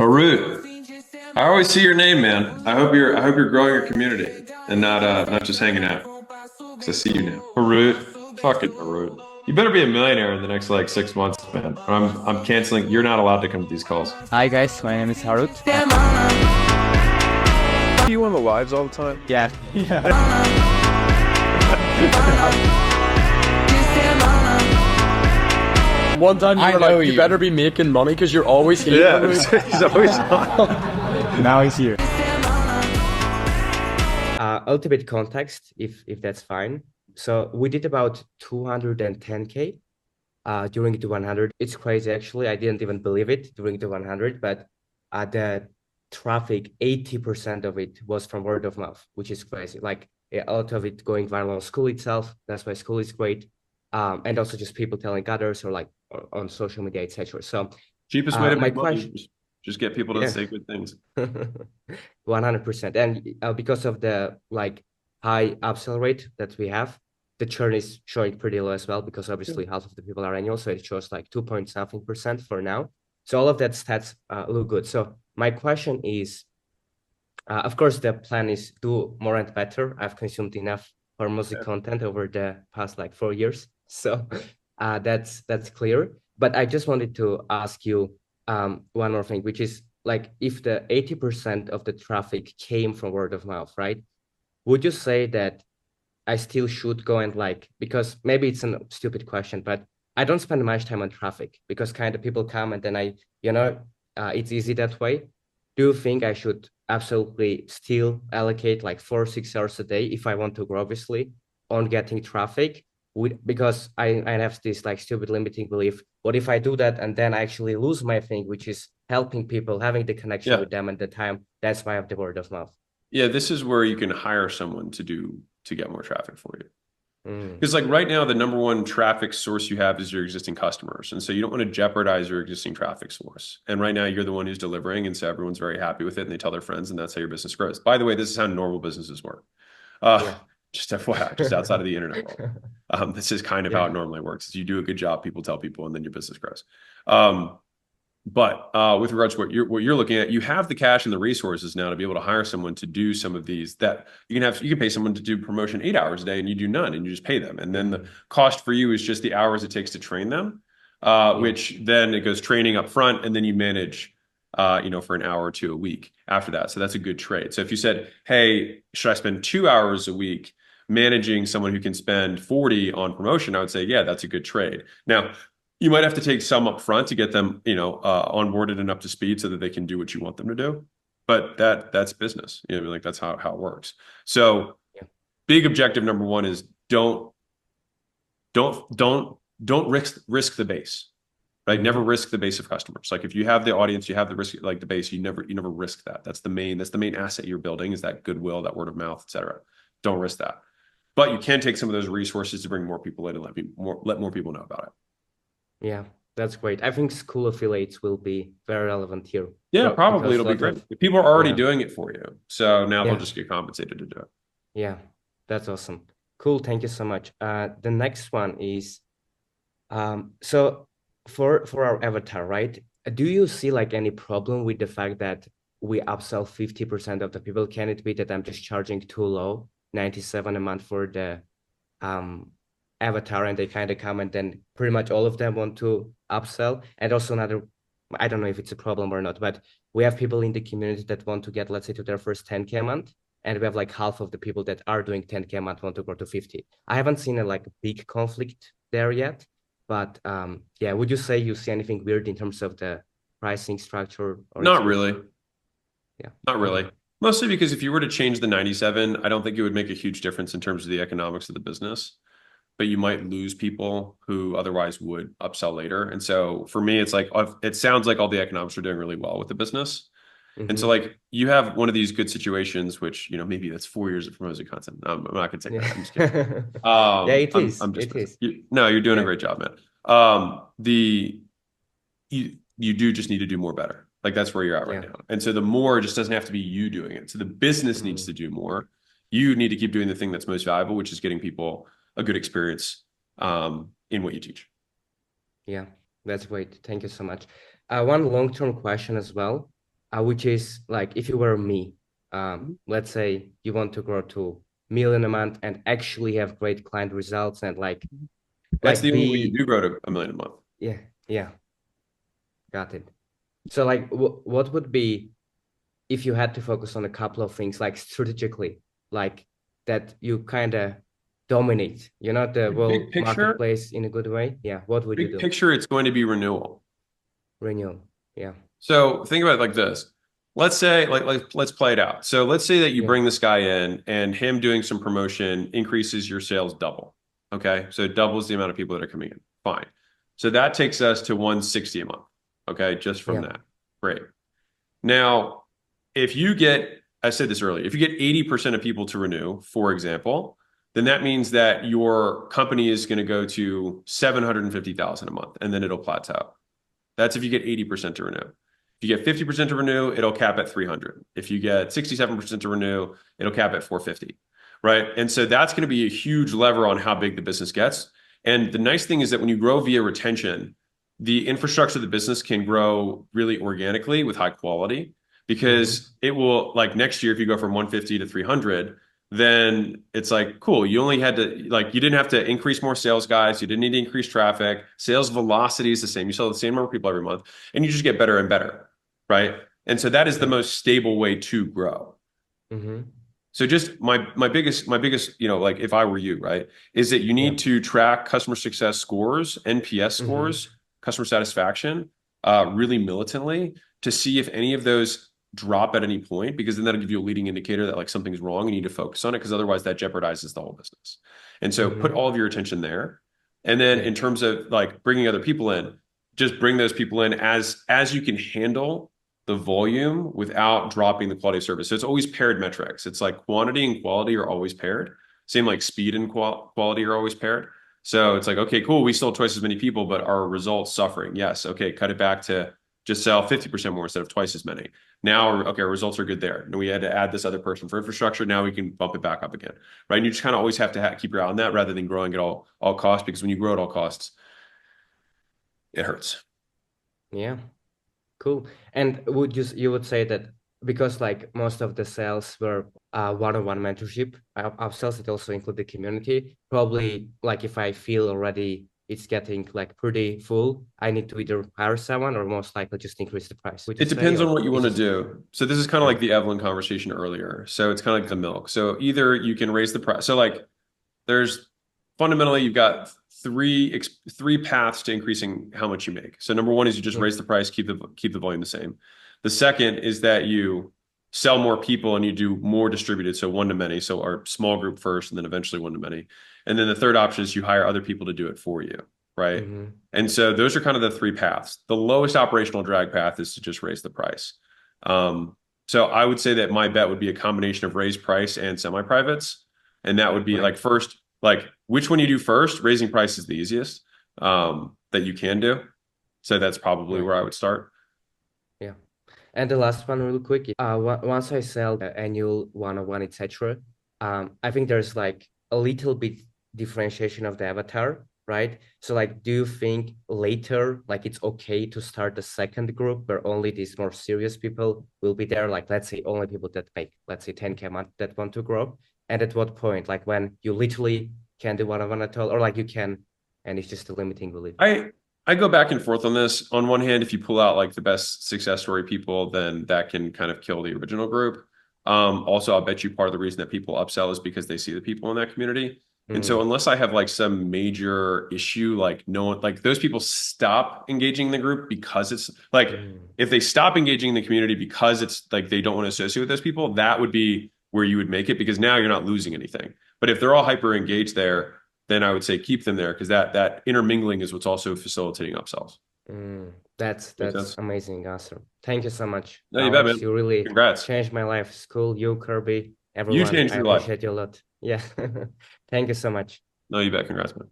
Harut, I always see your name, man. I hope you're growing your community and not just hanging out. 'Cause I see you now. Harut, fucking Harut. You better be a millionaire in the next like 6 months, man. I'm canceling. You're not allowed to come to these calls. Hi guys, my name is Harut. See you on the lives all the time? Yeah. One time you I were know like, you you. better be making money because you're always here. Yeah, he's always on. Now he's here. A little bit context, if that's fine. So we did about 210K during the 100. It's crazy, actually. I didn't even believe it during the 100, but the traffic, 80% of it was from word of mouth, which is crazy. Like a lot of it going viral on Skool itself. That's why Skool is great. And also just people telling others or like on social media, etc. So Cheapest way to my make money. question, Just get people to yeah. say good things. 100%. And because of the like high upsell rate that we have, the churn is showing pretty low as well, because obviously half of the people are annual. So it shows like 2 point something% for now. So all of that stats look good. So my question is, of course, the plan is do more and better. I've consumed enough Hormozi content over the past like 4 years. So that's clear. But I just wanted to ask you one more thing, which is like, if the 80% of the traffic came from word of mouth, right? Would you say that I still should go and like, because maybe it's a stupid question, but I don't spend much time on traffic because kind of people come and then it's easy that way. Do you think I should absolutely still allocate like 4 or 6 hours a day if I want to grow, obviously, on getting traffic? Because I have this like stupid limiting belief. What if I do that and then I actually lose my thing, which is helping people, having the connection Yeah. with them at the time? That's why I have the word of mouth. Yeah, this is where you can hire someone to get more traffic for you. Mm. Because like right now, the number one traffic source you have is your existing customers. And so you don't want to jeopardize your existing traffic source. And right now you're the one who's delivering. And so everyone's very happy with it and they tell their friends, and that's how your business grows. By the way, this is how normal businesses work. Yeah. Just FYI, just outside of the internet world. This is kind of how Yeah. it normally works. Is you do a good job, people tell people, and then your business grows. But with regards to what you're looking at, you have the cash and the resources now to be able to hire someone to do some of these that you can pay someone to do promotion 8 hours a day and you do none and you just pay them. And then the cost for you is just the hours it takes to train them, which then it goes training up front and then you manage, for an hour or two a week after that. So that's a good trade. So if you said, hey, should I spend 2 hours a week managing someone who can spend 40 on promotion? I would say, yeah, that's a good trade. Now, you might have to take some up front to get them, onboarded and up to speed so that they can do what you want them to do. But that's business. Like that's how it works. So big objective number one is don't risk the base. Right? Never risk the base of customers. Like if you have the audience, you have the risk, like the base, you never risk that. That's the main asset you're building, is that goodwill, that word of mouth, et cetera. Don't risk that. But you can take some of those resources to bring more people in and let more people know about it. Yeah, that's great. I think Skool affiliates will be very relevant here. Yeah, So, probably because it'll be lot great. of- People are already Yeah. doing it for you. So now Yeah. they'll just get compensated to do it. Yeah, that's awesome. Cool. Thank you so much. The next one is, so for our avatar, right? Do you see like any problem with the fact that we upsell 50% of the people? Can it be that I'm just charging too low, 97 a month for the avatar, and they kind of come and then pretty much all of them want to upsell? And also another, I don't know if it's a problem or not, but we have people in the community that want to get, let's say, to their first 10K a month. And we have like half of the people that are doing 10K a month want to go to 50. I haven't seen a like big conflict there yet, but yeah, would you say you see anything weird in terms of the pricing structure? Or Not really. Yeah. Not really. Mostly because if you were to change the 97, I don't think it would make a huge difference in terms of the economics of the business, but you might lose people who otherwise would upsell later. And so for me, it's like, it sounds like all the economics are doing really well with the business. And so like you have one of these good situations, which, maybe that's 4 years of Hormozi content. I'm not going to take that. I'm just kidding. Yeah, it is. I'm just It is. No, you're doing a Yeah. great job, man. You do just need to do more better. Like that's where you're at right Yeah. now. And so the more just doesn't have to be you doing it. So the business needs to do more. You need to keep doing the thing that's most valuable, which is getting people a good experience in what you teach. Yeah, that's great. Thank you so much. One long-term question as well. which is like if you were me, let's say you want to grow to million a month and actually have great client results and That's the only way you be do grow to a million a month. yeah, yeah, got it. So like what would be if you had to focus on a couple of things like strategically, like that you kind of dominate, the Big world picture, marketplace in a good way? Yeah, what would you big do? picture, it's going to be renewal. Renewal. Yeah. So think about it like this. Let's say, let's play it out. So let's say that you Yeah. bring this guy in and him doing some promotion increases your sales double. Okay. So it doubles the amount of people that are coming in. Fine. So that takes us to 160 a month. Okay. Just from Yeah. that. Great. Now, if you get, I said this earlier, if you get 80% of people to renew, for example, then that means that your company is going to go to 750,000 a month and then it'll plateau. That's if you get 80% to renew. If you get 50% to renew, it'll cap at 300. If you get 67% to renew, it'll cap at 450, right? And so that's going to be a huge lever on how big the business gets. And the nice thing is that when you grow via retention, the infrastructure of the business can grow really organically with high quality because it will, like next year, if you go from 150 to 300, then it's like, cool, you only had to, like, you didn't have to increase more sales guys. You didn't need to increase traffic. Sales velocity is the same. You sell the same number of people every month and you just get better and better, right? And so that is the most stable way to grow. Mm-hmm. So just my biggest, like if I were you, right, is that you Yeah. need to track customer success scores, NPS scores, customer satisfaction, really militantly to see if any of those drop at any point, because then that'll give you a leading indicator that like something's wrong. You need to focus on it because otherwise that jeopardizes the whole business. And so put all of your attention there. And then in terms of like bringing other people in, just bring those people in as you can handle the volume without dropping the quality of service. So it's always paired metrics. It's like quantity and quality are always paired. Same like speed and quality are always paired. So it's like, okay, cool. We still have twice as many people, but our results suffering. Yes. Okay. Cut it back to just sell 50% more instead of twice as many. Now, okay, our results are good there. And we had to add this other person for infrastructure. Now we can bump it back up again, right? And you just kind of always have to keep your eye on that rather than growing at all costs, because when you grow at all costs, it hurts. Yeah. Cool. And you would say that because like most of the sales were one-on-one mentorship, upsells, it also include the community. Probably like if I feel already it's getting like pretty full, I need to either hire someone or most likely just increase the price. It depends on what you want to do. So this is kind of like the Evelyn conversation earlier. So it's kind of like the milk. So either you can raise the price. So like there's fundamentally you've got three paths to increasing how much you make. So number one is you just raise the price, keep the volume the same. The second is that you sell more people and you do more distributed, so one to many. So our small group first and then eventually one to many. And then the third option is you hire other people to do it for you, right? And so those are kind of the three paths. The lowest operational drag path is to just raise the price. So I would say that my bet would be a combination of raise price and semi-privates. And that would be like first, like which one you do first, raising price is the easiest that you can do. So that's probably where I would start. Yeah. And the last one real quick, once I sell the annual one-on-one, etc., I think there's like a little bit differentiation of the avatar, right? So like, do you think later, like it's okay to start a second group where only these more serious people will be there? Like, let's say only people that make, let's say 10K a month that want to grow. And at what point, like when you literally can't do one-on-one at all, or like you can, and it's just a limiting belief? I go back and forth on this. On one hand, if you pull out like the best success story people, then that can kind of kill the original group. Also, I'll bet you part of the reason that people upsell is because they see the people in that community. And so unless I have like some major issue, like no one, like those people stop engaging in the group because it's like, if they stop engaging in the community because it's like they don't want to associate with those people, that would be where you would make it, because now you're not losing anything. But if they're all hyper engaged there, then I would say keep them there, because that intermingling is what's also facilitating upsells. That's amazing answer. Thank you so much. No, you bet, man. You really Congrats. changed my life. Skool, you, Kirby, everyone. You changed I your life. appreciate you a lot. Yeah. Thank you so much. No, you bet. Congrats, man.